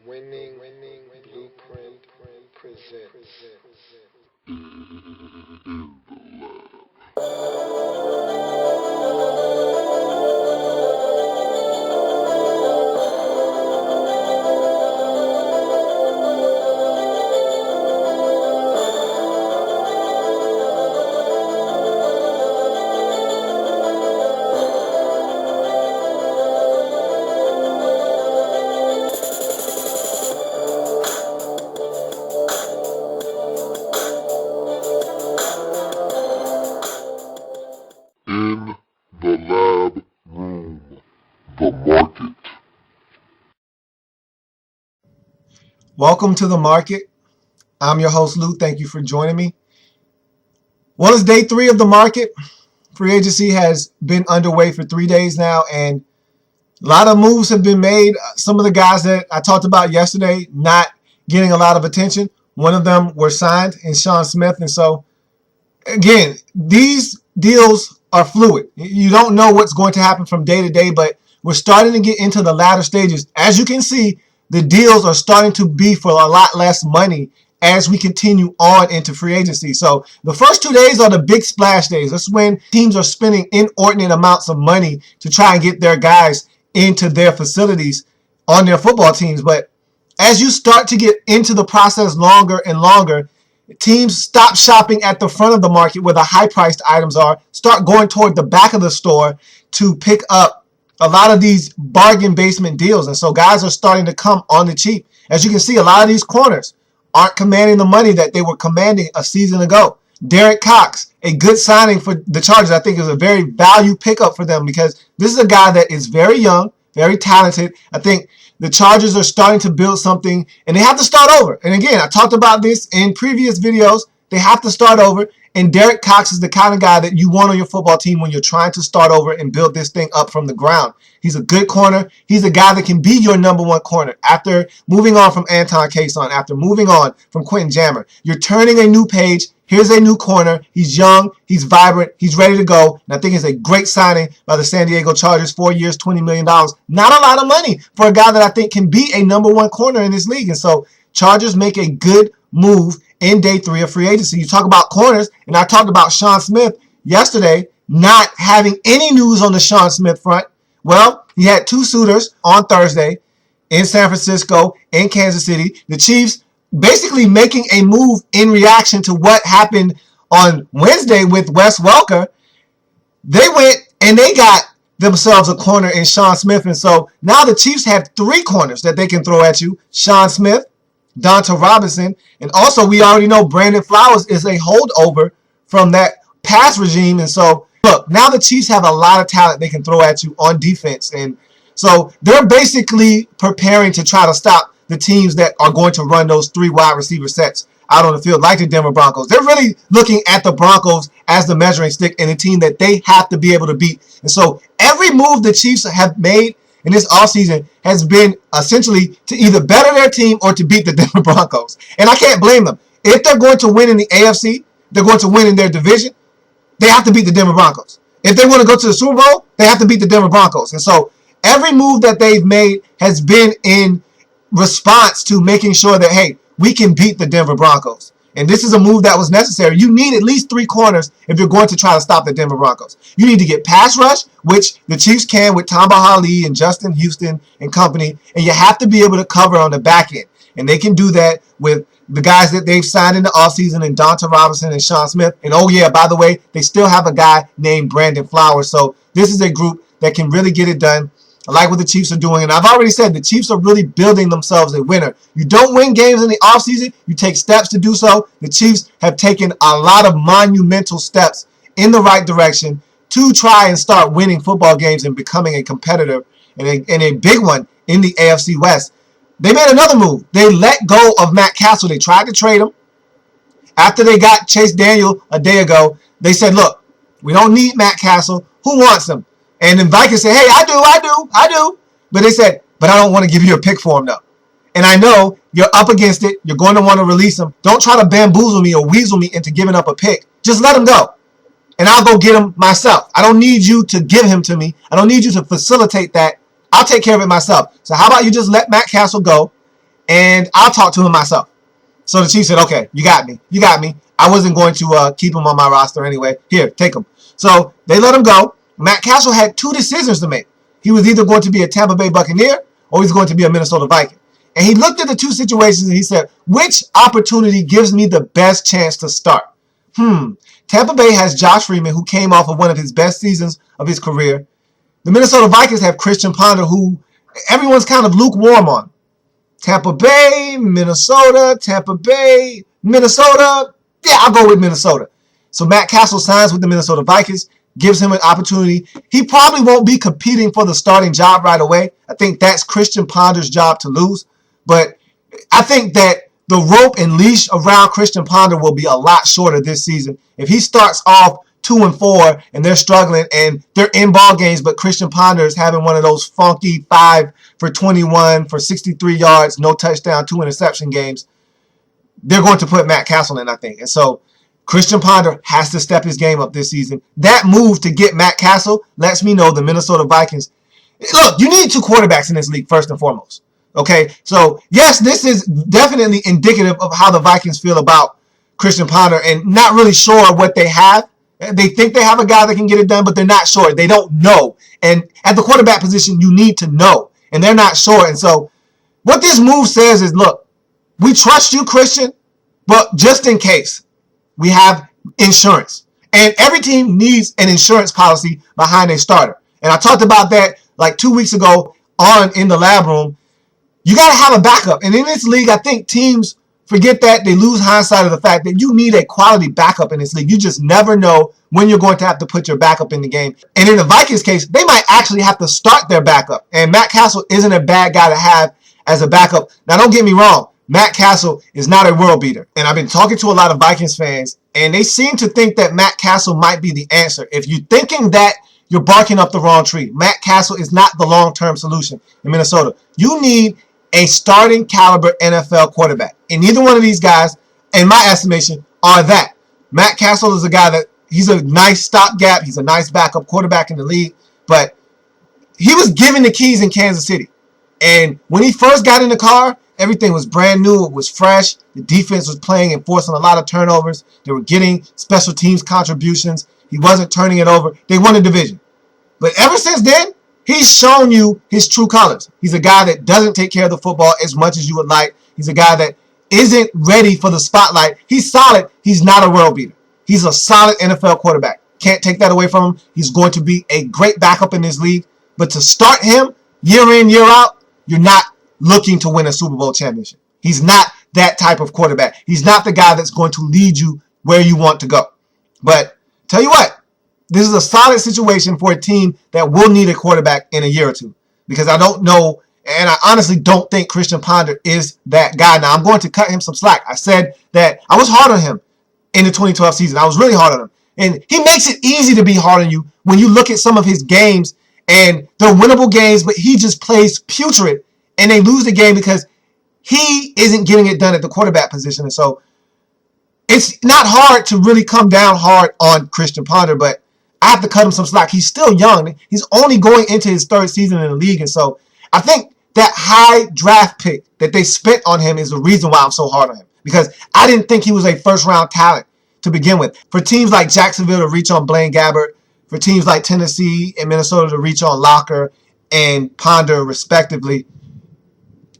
Winning Blueprint presents. In the lab room, the market. Welcome to the market. I'm your host, Lou. Thank you for joining me. Well, it's day 3 of the market. Free agency has been underway for 3 days now, and a lot of moves have been made. Some of the guys that I talked about yesterday not getting a lot of attention. One of them were signed in Sean Smith. And so, again, these deals are fluid. You don't know what's going to happen from day to day, but we're starting to get into the latter stages. As you can see, the deals are starting to be for a lot less money as we continue on into free agency. So the first 2 days are the big splash days. That's when teams are spending inordinate amounts of money to try and get their guys into their facilities on their football teams. But as you start to get into the process longer and longer, teams stop shopping at the front of the market where the high-priced items are, start going toward the back of the store to pick up a lot of these bargain basement deals. And so guys are starting to come on the cheap. As you can see, a lot of these corners aren't commanding the money that they were commanding a season ago. Derek Cox, a good signing for the Chargers. I think is a very value pickup for them because this is a guy that is very young, very talented. I think the Chargers are starting to build something, and they have to start over. And again, I talked about this in previous videos. They have to start over, and Derek Cox is the kind of guy that you want on your football team when you're trying to start over and build this thing up from the ground. He's a good corner. He's a guy that can be your number one corner. After moving on from Anton Cason, after moving on from Quentin Jammer, you're turning a new page. Here's a new corner. He's young. He's vibrant. He's ready to go. And I think it's a great signing by the San Diego Chargers. 4 years, $20 million. Not a lot of money for a guy that I think can be a number one corner in this league. And so Chargers make a good move in day 3 of free agency. You talk about corners, and I talked about Sean Smith yesterday not having any news on the Sean Smith front. Well, he had 2 suitors on Thursday in San Francisco, in Kansas City. The Chiefs basically making a move in reaction to what happened on Wednesday with Wes Welker. They went and they got themselves a corner in Sean Smith. And so now the Chiefs have 3 corners that they can throw at you. Sean Smith, Donta Robinson, and also we already know Brandon Flowers is a holdover from that pass regime. And so, look, now the Chiefs have a lot of talent they can throw at you on defense. And so they're basically preparing to try to stop the teams that are going to run those 3 wide receiver sets out on the field, like the Denver Broncos. They're really looking at the Broncos as the measuring stick and the team that they have to be able to beat. And so every move the Chiefs have made in this offseason has been essentially to either better their team or to beat the Denver Broncos. And I can't blame them. If they're going to win in the AFC, they're going to win in their division, they have to beat the Denver Broncos. If they want to go to the Super Bowl, they have to beat the Denver Broncos. And so every move that they've made has been in response to making sure that, hey, we can beat the Denver Broncos. And this is a move that was necessary. You need at least 3 corners if you're going to try to stop the Denver Broncos. You need to get pass rush, which the Chiefs can with Tamba Hali and Justin Houston and company. And you have to be able to cover on the back end. And they can do that with the guys that they've signed in the offseason and Donta Robinson and Sean Smith. And oh yeah, by the way, they still have a guy named Brandon Flowers. So this is a group that can really get it done. I like what the Chiefs are doing. And I've already said the Chiefs are really building themselves a winner. You don't win games in the offseason. You take steps to do so. The Chiefs have taken a lot of monumental steps in the right direction to try and start winning football games and becoming a competitor and a big one in the AFC West. They made another move. They let go of Matt Castle. They tried to trade him. After they got Chase Daniel a day ago, they said, look, we don't need Matt Castle. Who wants him? And then Vikings said, hey, I do. But they said, but I don't want to give you a pick for him, though. And I know you're up against it. You're going to want to release him. Don't try to bamboozle me or weasel me into giving up a pick. Just let him go. And I'll go get him myself. I don't need you to give him to me. I don't need you to facilitate that. I'll take care of it myself. So how about you just let Matt Castle go? and I'll talk to him myself. So the Chiefs said, okay, you got me. You got me. I wasn't going to keep him on my roster anyway. Here, take him. So they let him go. Matt Castle had two decisions to make. He was either going to be a Tampa Bay Buccaneer or he's going to be a Minnesota Viking. And he looked at the two situations and he said, which opportunity gives me the best chance to start? Tampa Bay has Josh Freeman, who came off of one of his best seasons of his career. The Minnesota Vikings have Christian Ponder, who everyone's kind of lukewarm on. Tampa Bay, Minnesota, Tampa Bay, Minnesota. Yeah, I'll go with Minnesota. So Matt Castle signs with the Minnesota Vikings, gives him an opportunity. He probably won't be competing for the starting job right away. I think that's Christian Ponder's job to lose. But I think that the rope and leash around Christian Ponder will be a lot shorter this season. If he starts off 2-4 and they're struggling and they're in ball games, but Christian Ponder is having one of those funky 5 for 21 for 63 yards, no touchdown, 2 interception games, they're going to put Matt Castle in, I think. And so Christian Ponder has to step his game up this season. That move to get Matt Castle lets me know the Minnesota Vikings. Look, you need two quarterbacks in this league first and foremost. Okay, so yes, this is definitely indicative of how the Vikings feel about Christian Ponder and not really sure what they have. They think they have a guy that can get it done, but they're not sure. They don't know. And at the quarterback position, you need to know. And they're not sure. And so what this move says is, look, we trust you, Christian, but just in case, we have insurance. And every team needs an insurance policy behind a starter. And I talked about that like 2 weeks ago in the lab room. You got to have a backup. And in this league, I think teams forget that. They lose hindsight of the fact that you need a quality backup in this league. You just never know when you're going to have to put your backup in the game. And in the Vikings case, they might actually have to start their backup. And Matt Castle isn't a bad guy to have as a backup. Now, don't get me wrong. Matt Castle is not a world beater. And I've been talking to a lot of Vikings fans, and they seem to think that Matt Castle might be the answer. If you're thinking that, you're barking up the wrong tree. Matt Castle is not the long-term solution in Minnesota. You need a starting caliber NFL quarterback. And neither one of these guys, in my estimation, are that. Matt Castle is a guy that he's a nice stopgap. He's a nice backup quarterback in the league. But he was given the keys in Kansas City. And when he first got in the car, everything was brand new. It was fresh. The defense was playing and forcing a lot of turnovers. They were getting special teams contributions. He wasn't turning it over. They won the division. But ever since then, he's shown you his true colors. He's a guy that doesn't take care of the football as much as you would like. He's a guy that isn't ready for the spotlight. He's solid. He's not a world beater. He's a solid NFL quarterback. Can't take that away from him. He's going to be a great backup in this league. But to start him year in, year out, you're not looking to win a Super Bowl championship. He's not that type of quarterback. He's not the guy that's going to lead you where you want to go. But tell you what, this is a solid situation for a team that will need a quarterback in a year or two. Because I don't know, and I honestly don't think Christian Ponder is that guy. Now, I'm going to cut him some slack. I said that I was hard on him in the 2012 season. I was really hard on him. And he makes it easy to be hard on you when you look at some of his games, and they're winnable games, but he just plays putrid, and they lose the game because he isn't getting it done at the quarterback position. And so it's not hard to really come down hard on Christian Ponder, but I have to cut him some slack. He's still young. He's only going into his third season in the league. And so I think that high draft pick that they spent on him is the reason why I'm so hard on him. Because I didn't think he was a first-round talent to begin with. For teams like Jacksonville to reach on Blaine Gabbert, for teams like Tennessee and Minnesota to reach on Locker and Ponder respectively,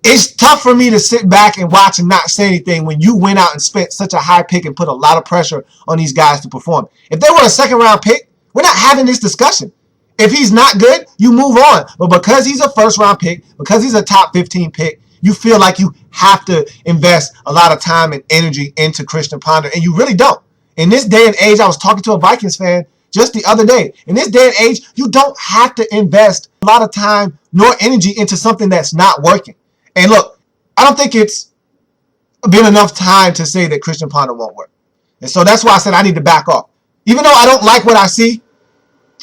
it's tough for me to sit back and watch and not say anything when you went out and spent such a high pick and put a lot of pressure on these guys to perform. If they were a second-round pick, we're not having this discussion. If he's not good, you move on. But because he's a first-round pick, because he's a top 15 pick, you feel like you have to invest a lot of time and energy into Christian Ponder, and you really don't. In this day and age, I was talking to a Vikings fan just the other day. In this day and age, you don't have to invest a lot of time nor energy into something that's not working. And look, I don't think it's been enough time to say that Christian Ponder won't work. And so that's why I said I need to back off. Even though I don't like what I see,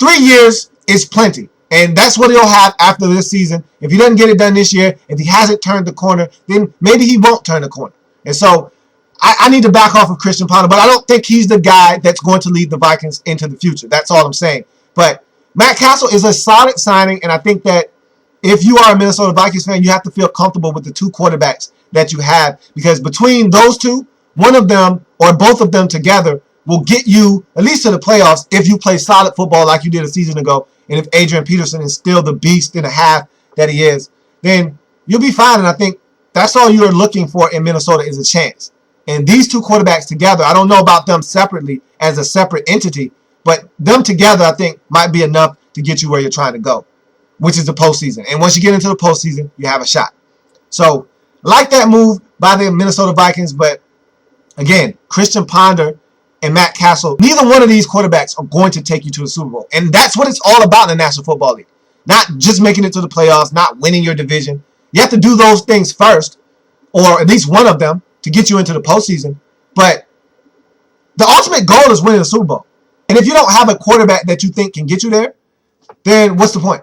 3 years is plenty. And that's what he'll have after this season. If he doesn't get it done this year, if he hasn't turned the corner, then maybe he won't turn the corner. And so I need to back off of Christian Ponder, but I don't think he's the guy that's going to lead the Vikings into the future. That's all I'm saying. But Matt Castle is a solid signing, and I think that if you are a Minnesota Vikings fan, you have to feel comfortable with the two quarterbacks that you have, because between those two, one of them or both of them together will get you at least to the playoffs if you play solid football like you did a season ago. And if Adrian Peterson is still the beast and a half that he is, then you'll be fine. And I think that's all you're looking for in Minnesota is a chance. And these two quarterbacks together, I don't know about them separately as a separate entity, but them together I think might be enough to get you where you're trying to go, which is the postseason. And once you get into the postseason, you have a shot. So, like that move by the Minnesota Vikings, but again, Christian Ponder and Matt Castle, neither one of these quarterbacks are going to take you to the Super Bowl. And that's what it's all about in the National Football League. Not just making it to the playoffs, not winning your division. You have to do those things first, or at least one of them, to get you into the postseason. But the ultimate goal is winning the Super Bowl. And if you don't have a quarterback that you think can get you there, then what's the point?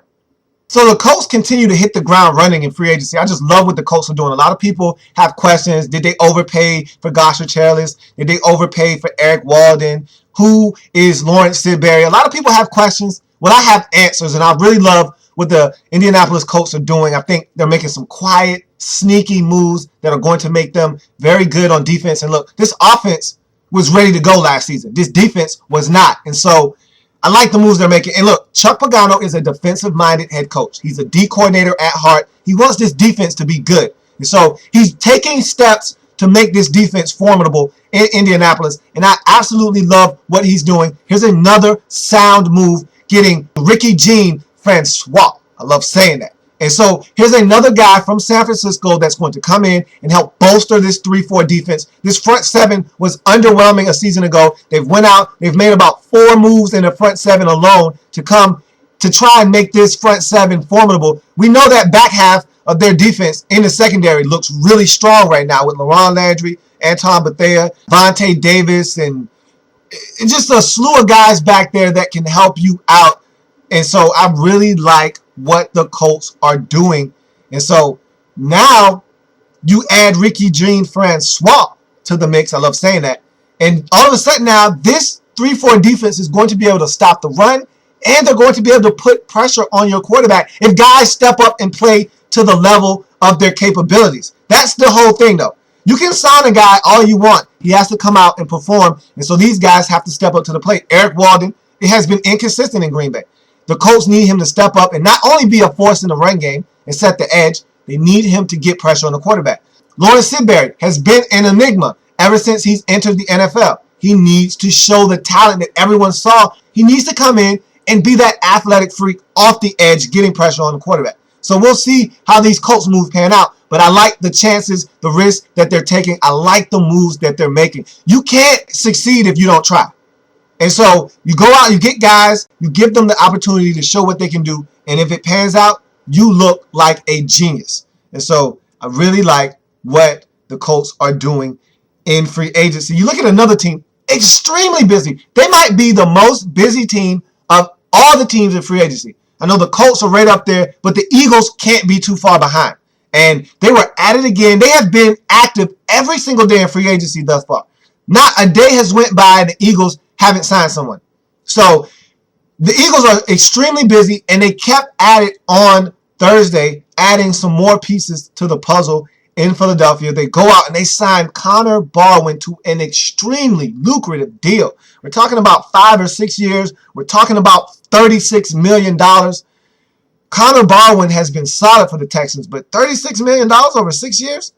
So the Colts continue to hit the ground running in free agency. I just love what the Colts are doing. A lot of people have questions. Did they overpay for Gosher Charles? Did they overpay for Eric Walden? Who is Lawrence Sidbury? A lot of people have questions. Well, I have answers, and I really love what the Indianapolis Colts are doing. I think they're making some quiet, sneaky moves that are going to make them very good on defense. And look, this offense was ready to go last season. This defense was not. And so I like the moves they're making. And look, Chuck Pagano is a defensive-minded head coach. He's a D coordinator at heart. He wants this defense to be good. And so he's taking steps to make this defense formidable in Indianapolis. And I absolutely love what he's doing. Here's another sound move, getting Ricky Jean Francois. I love saying that. And so here's another guy from San Francisco that's going to come in and help bolster this 3-4 defense. This front seven was underwhelming a season ago. They've went out. They've made about 4 moves in the front seven alone to come to try and make this front seven formidable. We know that back half of their defense in the secondary looks really strong right now with LaRon Landry, Anton Bethea, Vontae Davis, and just a slew of guys back there that can help you out. And so I really like what the Colts are doing. And so now you add Ricky Jean Francois to the mix. I love saying that. And all of a sudden now, this 3-4 defense is going to be able to stop the run, and they're going to be able to put pressure on your quarterback if guys step up and play to the level of their capabilities. That's the whole thing, though. You can sign a guy all you want. He has to come out and perform. And so these guys have to step up to the plate. Eric Walden, it has been inconsistent in Green Bay. The Colts need him to step up and not only be a force in the run game and set the edge, they need him to get pressure on the quarterback. Lawrence Sidbury has been an enigma ever since he's entered the NFL. He needs to show the talent that everyone saw. He needs to come in and be that athletic freak off the edge, getting pressure on the quarterback. So we'll see how these Colts moves pan out. But I like the chances, the risks that they're taking. I like the moves that they're making. You can't succeed if you don't try. And so you go out, you get guys, you give them the opportunity to show what they can do. And if it pans out, you look like a genius. And so I really like what the Colts are doing in free agency. You look at another team, extremely busy. They might be the most busy team of all the teams in free agency. I know the Colts are right up there, but the Eagles can't be too far behind. And they were at it again. They have been active every single day in free agency thus far. Not a day has went by and the Eagles haven't signed someone. So the Eagles are extremely busy, and they kept at it on Thursday, adding some more pieces to the puzzle in Philadelphia. They go out and they sign Connor Barwin to an extremely lucrative deal. We're talking about 5 or 6 years. We're talking about $36 million. Connor Barwin has been solid for the Texans, but $36 million over 6 years?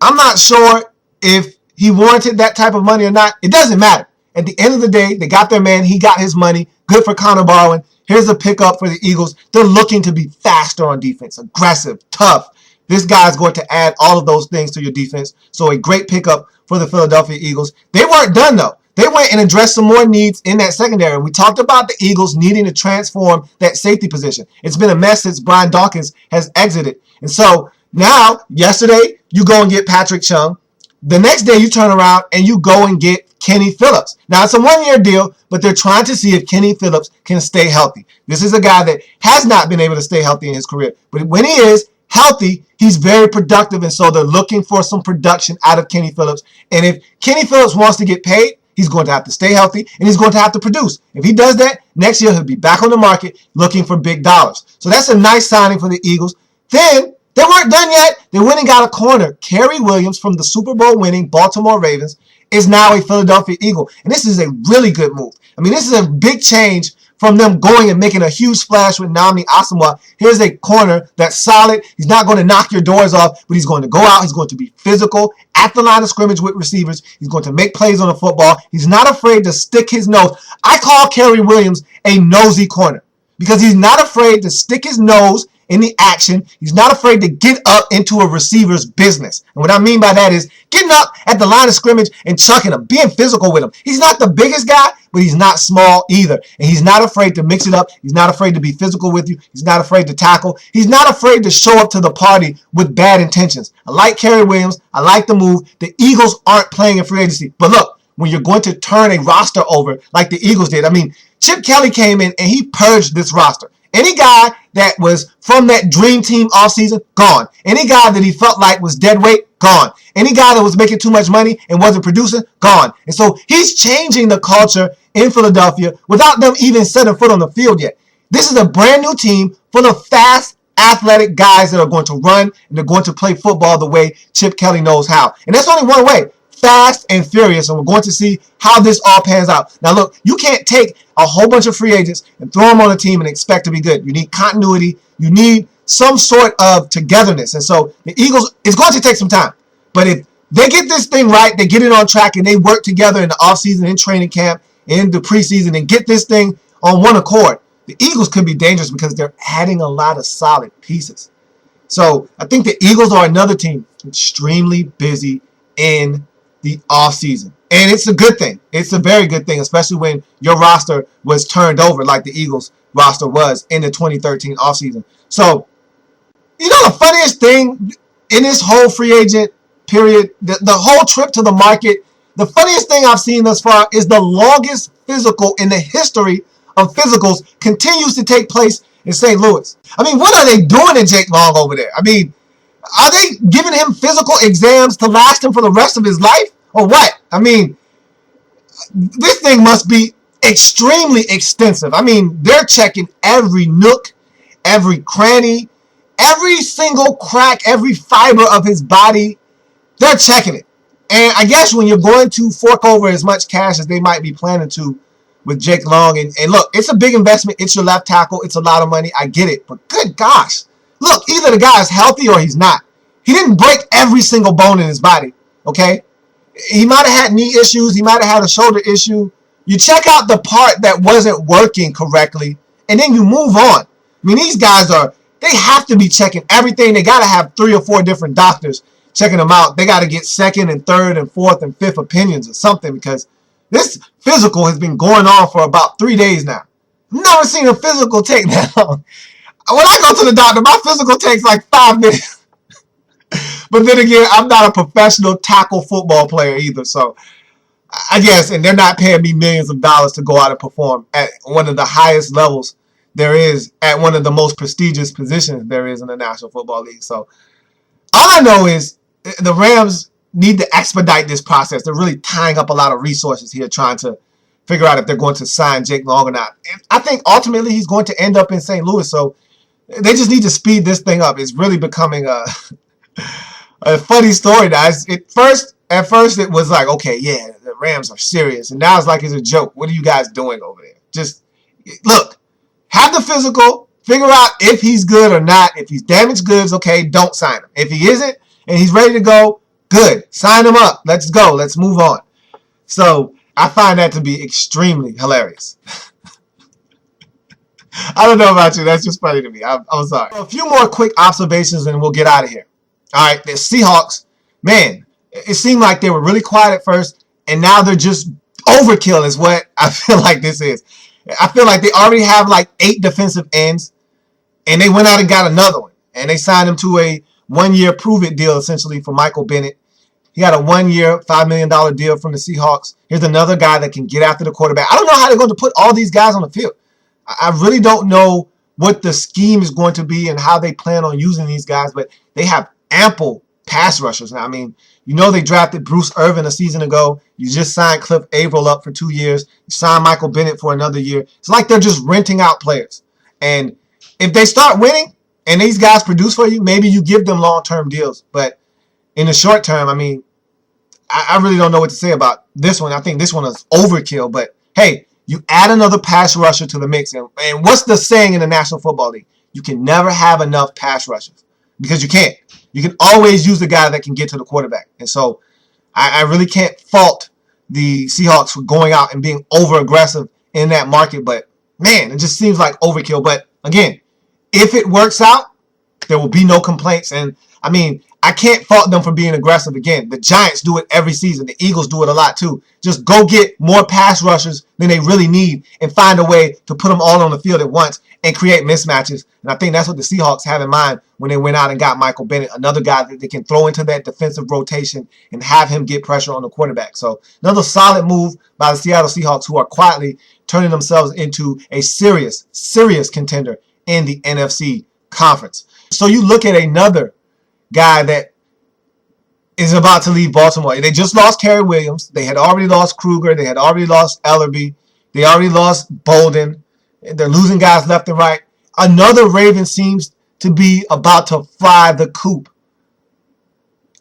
I'm not sure if he warranted that type of money or not. It doesn't matter. At the end of the day, they got their man. He got his money. Good for Connor Barwin. Here's a pickup for the Eagles. They're looking to be faster on defense, aggressive, tough. This guy's going to add all of those things to your defense. So a great pickup for the Philadelphia Eagles. They weren't done, though. They went and addressed some more needs in that secondary. We talked about the Eagles needing to transform that safety position. It's been a mess since Brian Dawkins has exited. And so now, yesterday, you go and get Patrick Chung. The next day, you turn around and you go and get Kenny Phillips. Now, it's a one-year deal, but they're trying to see if Kenny Phillips can stay healthy. This is a guy that has not been able to stay healthy in his career. But when he is healthy, he's very productive, and so they're looking for some production out of Kenny Phillips. And if Kenny Phillips wants to get paid, He's going to have to stay healthy, and he's going to have to produce. If he does that, next year he'll be back on the market looking for big dollars. So that's a nice signing for the Eagles. Then, they weren't done yet. They went and got a corner. Kerry Williams from the Super Bowl winning Baltimore Ravens is now a Philadelphia Eagle. And this is a really good move. I mean, this is a big change from them going and making a huge splash with Nami Asamoah. Here's a corner that's solid. He's not going to knock your doors off, but he's going to go out. He's going to be physical at the line of scrimmage with receivers. He's going to make plays on the football. He's not afraid to stick his nose. I call Kerry Williams a nosy corner because he's not afraid to stick his nose in the action. He's not afraid to get up into a receiver's business. And what I mean by that is getting up at the line of scrimmage and chucking him, being physical with him. He's not the biggest guy, but he's not small either. And he's not afraid to mix it up. He's not afraid to be physical with you. He's not afraid to tackle. He's not afraid to show up to the party with bad intentions. I like Kerry Williams. I like the move. The Eagles aren't playing in free agency. But look, when you're going to turn a roster over like the Eagles did, I mean, Chip Kelly came in and he purged this roster. Any guy that was from that dream team offseason, gone. Any guy that he felt like was dead weight, gone. Any guy that was making too much money and wasn't producing, gone. And so he's changing the culture in Philadelphia without them even setting foot on the field yet. This is a brand new team full of fast, athletic guys that are going to run and they're going to play football the way Chip Kelly knows how. And that's only one way. Fast and furious, and we're going to see how this all pans out. Now, look, you can't take a whole bunch of free agents and throw them on a team and expect to be good. You need continuity. You need some sort of togetherness. And so the Eagles, it's going to take some time. But if they get this thing right, they get it on track, and they work together in the offseason, in training camp, in the preseason, and get this thing on one accord, the Eagles could be dangerous because they're adding a lot of solid pieces. So I think the Eagles are another team extremely busy in the offseason. And it's a good thing. It's a very good thing, especially when your roster was turned over like the Eagles roster was in the 2013 offseason. So, you know, the funniest thing in this whole free agent period, the whole trip to the market, the funniest thing I've seen thus far is the longest physical in the history of physicals continues to take place in St. Louis. I mean, what are they doing to Jake Long over there? I mean, are they giving him physical exams to last him for the rest of his life? Or what? I mean, this thing must be extremely extensive. I mean, they're checking every nook, every cranny, every single crack, every fiber of his body. They're checking it. And I guess when you're going to fork over as much cash as they might be planning to with Jake Long, and look, it's a big investment. It's your left tackle. It's a lot of money. I get it. But good gosh. Look, either the guy is healthy or he's not. He didn't break every single bone in his body, okay? He might have had knee issues. He might have had a shoulder issue. You check out the part that wasn't working correctly, and then you move on. I mean, these guys they have to be checking everything. They got to have 3 or 4 different doctors checking them out. They got to get second and third and fourth and fifth opinions or something because this physical has been going on for about 3 days now. I've never seen a physical take that long. When I go to the doctor, my physical takes like 5 minutes. But then again, I'm not a professional tackle football player either. So I guess, and they're not paying me millions of dollars to go out and perform at one of the highest levels there is, at one of the most prestigious positions there is in the National Football League. So all I know is the Rams need to expedite this process. They're really tying up a lot of resources here trying to figure out if they're going to sign Jake Long or not. And I think ultimately he's going to end up in St. Louis. So they just need to speed this thing up. It's really becoming a funny story now. At first it was like, okay, yeah, the Rams are serious. And now it's like it's a joke. What are you guys doing over there? Just, look, have the physical, figure out if he's good or not. If he's damaged goods, okay, don't sign him. If he isn't and he's ready to go, good. Sign him up. Let's go. Let's move on. So I find that to be extremely hilarious. I don't know about you. That's just funny to me. I'm sorry. So a few more quick observations and we'll get out of here. All right, the Seahawks, man, it seemed like they were really quiet at first, and now they're just overkill is what I feel like this is. I feel like they already have like 8 defensive ends, and they went out and got another one. And they signed him to a 1-year prove-it deal, essentially, for Michael Bennett. He got a 1-year, $5 million deal from the Seahawks. Here's another guy that can get after the quarterback. I don't know how they're going to put all these guys on the field. I really don't know what the scheme is going to be and how they plan on using these guys, but they have ample pass rushers. Now, I mean, they drafted Bruce Irvin a season ago. You just signed Cliff Averill up for 2 years. You signed Michael Bennett for another year. It's like they're just renting out players. And if they start winning and these guys produce for you, maybe you give them long-term deals. But in the short term, I mean, I really don't know what to say about this one. I think this one is overkill. But, hey, you add another pass rusher to the mix. And what's the saying in the National Football League? You can never have enough pass rushers because you can't. You can always use the guy that can get to the quarterback. And so I really can't fault the Seahawks for going out and being over-aggressive in that market. But, man, it just seems like overkill. But, again, if it works out, there will be no complaints. And, I mean, I can't fault them for being aggressive again. The Giants do it every season. The Eagles do it a lot too. Just go get more pass rushers than they really need and find a way to put them all on the field at once and create mismatches. And I think that's what the Seahawks have in mind when they went out and got Michael Bennett, another guy that they can throw into that defensive rotation and have him get pressure on the quarterback. So another solid move by the Seattle Seahawks, who are quietly turning themselves into a serious, serious contender in the NFC conference. So you look at another guy that is about to leave Baltimore. They just lost Kerry Williams. They had already lost Kruger. They had already lost L.A.B. They already lost Bolden. They're losing guys left and right. Another Raven seems to be about to fly the coop.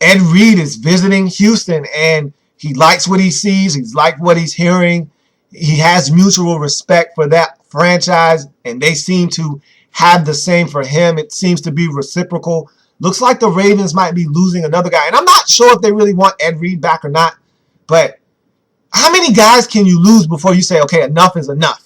Ed Reed is visiting Houston, and he likes what he sees. He's liked what he's hearing. He has mutual respect for that franchise, and they seem to have the same for him. It seems to be reciprocal. Looks like the Ravens might be losing another guy. And I'm not sure if they really want Ed Reed back or not. But how many guys can you lose before you say, okay, enough is enough?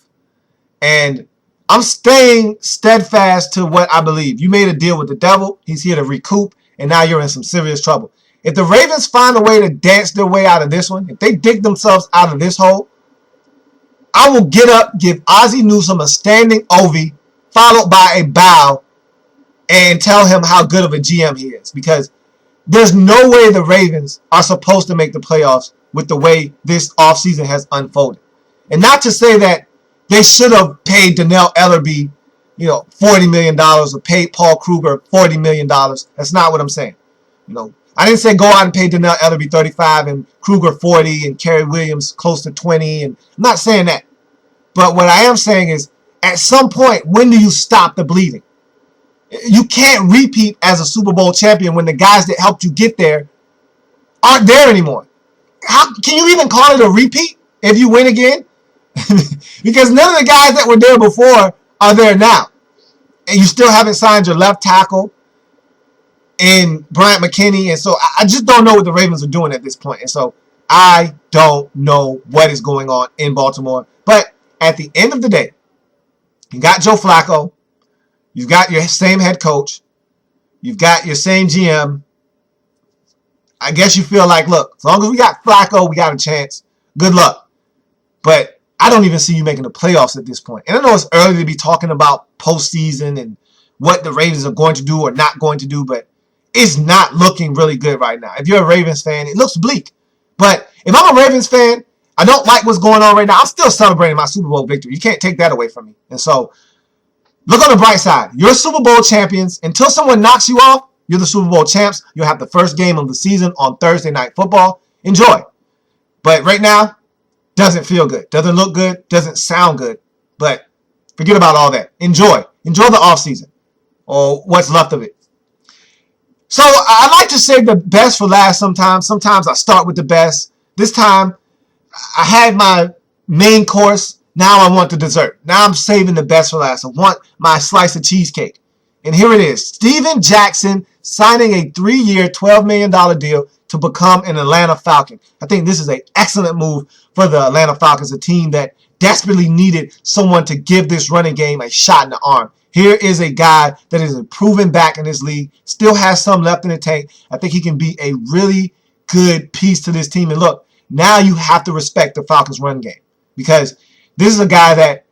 And I'm staying steadfast to what I believe. You made a deal with the devil. He's here to recoup. And now you're in some serious trouble. If the Ravens find a way to dance their way out of this one, if they dig themselves out of this hole, I will get up, give Ozzie Newsome a standing ovie, followed by a bow, and tell him how good of a GM he is. Because there's no way the Ravens are supposed to make the playoffs with the way this offseason has unfolded. And not to say that they should have paid Donnell Ellerbe, $40 million or paid Paul Kruger $40 million. That's not what I'm saying. I didn't say go out and pay Donnell Ellerbe 35 and Kruger 40 and Kerry Williams close to 20. And I'm not saying that. But what I am saying is, at some point, when do you stop the bleeding? You can't repeat as a Super Bowl champion when the guys that helped you get there aren't there anymore. How can you even call it a repeat if you win again? Because none of the guys that were there before are there now. And you still haven't signed your left tackle and Bryant McKinney. And so I just don't know what the Ravens are doing at this point. And so I don't know what is going on in Baltimore. But at the end of the day, you got Joe Flacco. You've got your same head coach. You've got your same GM. I guess you feel like, look, as long as we got Flacco, we got a chance. Good luck. But I don't even see you making the playoffs at this point. And I know it's early to be talking about postseason and what the Ravens are going to do or not going to do, but it's not looking really good right now. If you're a Ravens fan, it looks bleak. But if I'm a Ravens fan, I don't like what's going on right now. I'm still celebrating my Super Bowl victory. You can't take that away from me. And so look on the bright side. You're Super Bowl champions. Until someone knocks you off, you're the Super Bowl champs. You'll have the first game of the season on Thursday Night Football. Enjoy. But right now, doesn't feel good. Doesn't look good. Doesn't sound good. But forget about all that. Enjoy. Enjoy the offseason or what's left of it. So I like to save the best for last sometimes. Sometimes I start with the best. This time, I had my main course. Now I want the dessert. Now I'm saving the best for last. I want my slice of cheesecake. And here it is. Steven Jackson signing a 3-year, $12 million deal to become an Atlanta Falcon. I think this is an excellent move for the Atlanta Falcons, a team that desperately needed someone to give this running game a shot in the arm. Here is a guy that is a proven back in this league, still has some left in the tank. I think he can be a really good piece to this team. And look, now you have to respect the Falcons' run game because this is a guy that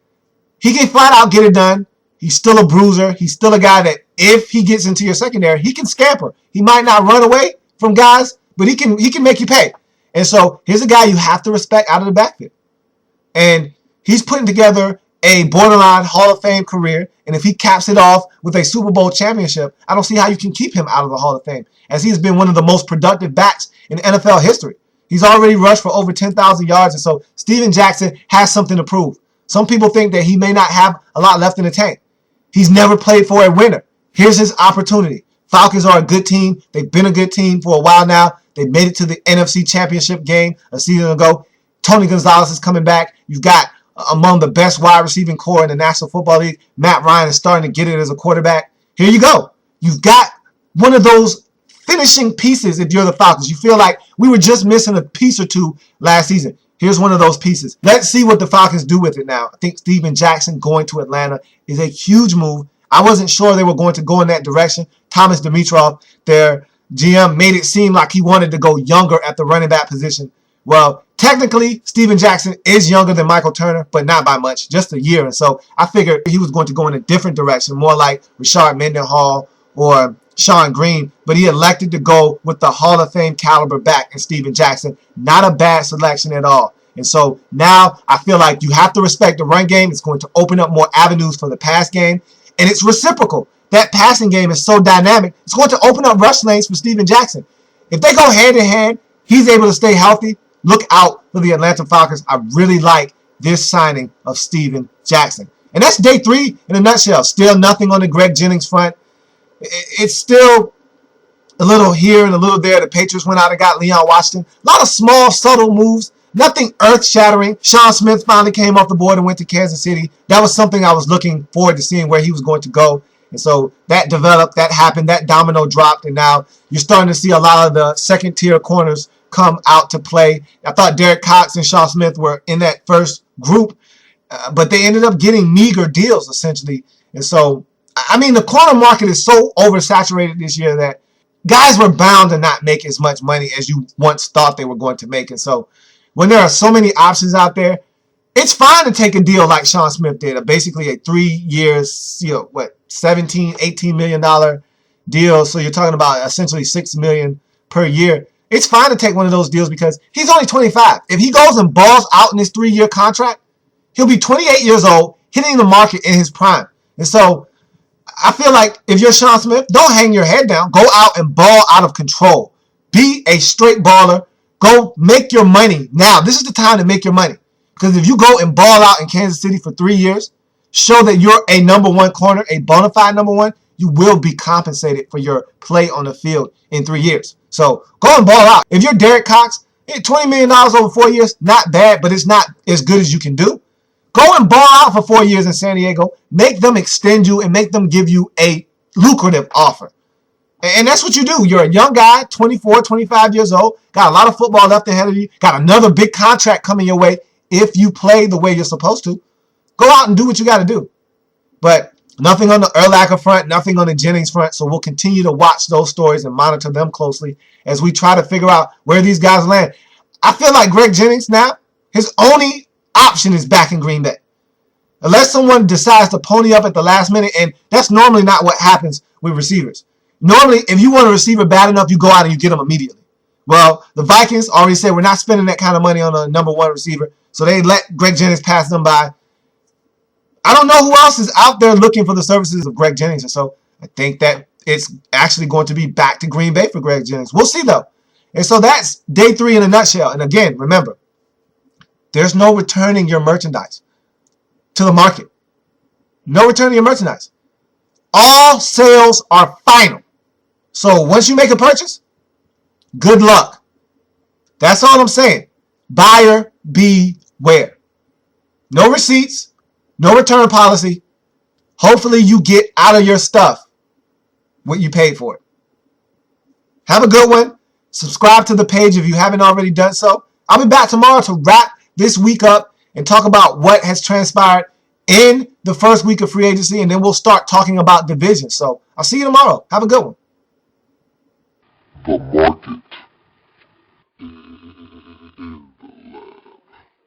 he can flat out get it done. He's still a bruiser. He's still a guy that if he gets into your secondary, he can scamper. He might not run away from guys, but he can make you pay. And so here's a guy you have to respect out of the backfield. And he's putting together a borderline Hall of Fame career, and if he caps it off with a Super Bowl championship, I don't see how you can keep him out of the Hall of Fame, as he has been one of the most productive backs in NFL history. He's already rushed for over 10,000 yards, and so Steven Jackson has something to prove. Some people think that he may not have a lot left in the tank. He's never played for a winner. Here's his opportunity. Falcons are a good team. They've been a good team for a while now. They made it to the NFC Championship game a season ago. Tony Gonzalez is coming back. You've got among the best wide receiving core in the National Football League. Matt Ryan is starting to get it as a quarterback. Here you go. You've got one of those finishing pieces if you're the Falcons. You feel like we were just missing a piece or two last season. Here's one of those pieces. Let's see what the Falcons do with it now. I think Steven Jackson going to Atlanta is a huge move. I wasn't sure they were going to go in that direction. Thomas Dimitroff, their GM, made it seem like he wanted to go younger at the running back position. Well, technically, Steven Jackson is younger than Michael Turner, but not by much, just a year. And so I figured he was going to go in a different direction, more like Rashard Mendenhall or Sean Green, but he elected to go with the Hall of Fame caliber back in Steven Jackson. Not a bad selection at all. And so now I feel like you have to respect the run game. It's going to open up more avenues for the pass game, and it's reciprocal. That passing game is so dynamic. It's going to open up rush lanes for Steven Jackson. If they go hand in hand, he's able to stay healthy. Look out for the Atlanta Falcons. I really like this signing of Steven Jackson. And that's day 3 in a nutshell. Still nothing on the Greg Jennings front. It's still a little here and a little there. The Patriots went out and got Leon Washington. A lot of small, subtle moves. Nothing earth-shattering. Sean Smith finally came off the board and went to Kansas City. That was something I was looking forward to seeing where he was going to go. And so that developed, that happened, that domino dropped, and now you're starting to see a lot of the second-tier corners come out to play. I thought Derek Cox and Sean Smith were in that first group, but they ended up getting meager deals, essentially. And so, I mean, the corner market is so oversaturated this year that guys were bound to not make as much money as you once thought they were going to make. And so when there are so many options out there, it's fine to take a deal like Sean Smith did, basically a 3 years, $17, $18 million deal. So you're talking about essentially $6 million per year. It's fine to take one of those deals because he's only 25. If he goes and balls out in his 3-year contract, he'll be 28 years old, hitting the market in his prime. And so I feel like if you're Sean Smith, don't hang your head down. Go out and ball out of control. Be a straight baller. Go make your money now. This is the time to make your money. Because if you go and ball out in Kansas City for 3 years, show that you're a number one corner, a bona fide number one, you will be compensated for your play on the field in 3 years. So go and ball out. If you're Derek Cox, $20 million over 4 years, not bad, but it's not as good as you can do. Go and ball out for 4 years in San Diego. Make them extend you and make them give you a lucrative offer. And that's what you do. You're a young guy, 24, 25 years old, got a lot of football left ahead of you, got another big contract coming your way if you play the way you're supposed to. Go out and do what you got to do. But nothing on the Urlacher front, nothing on the Jennings front, so we'll continue to watch those stories and monitor them closely as we try to figure out where these guys land. I feel like Greg Jennings now, his only option is back in Green Bay. Unless someone decides to pony up at the last minute, and that's normally not what happens with receivers. Normally, if you want a receiver bad enough, you go out and you get him immediately. Well, the Vikings already said we're not spending that kind of money on a number one receiver, so they let Greg Jennings pass them by. I don't know who else is out there looking for the services of Greg Jennings, and so I think that it's actually going to be back to Green Bay for Greg Jennings. We'll see, though. And so that's day 3 in a nutshell. And again, remember, there's no returning your merchandise to the market. No returning your merchandise. All sales are final. So once you make a purchase, good luck. That's all I'm saying. Buyer beware. No receipts. No return policy. Hopefully you get out of your stuff what you paid for it. Have a good one. Subscribe to the page if you haven't already done so. I'll be back tomorrow to wrap this week up and talk about what has transpired in the first week of free agency, and then we'll start talking about divisions. So I'll see you tomorrow. Have a good one. The market is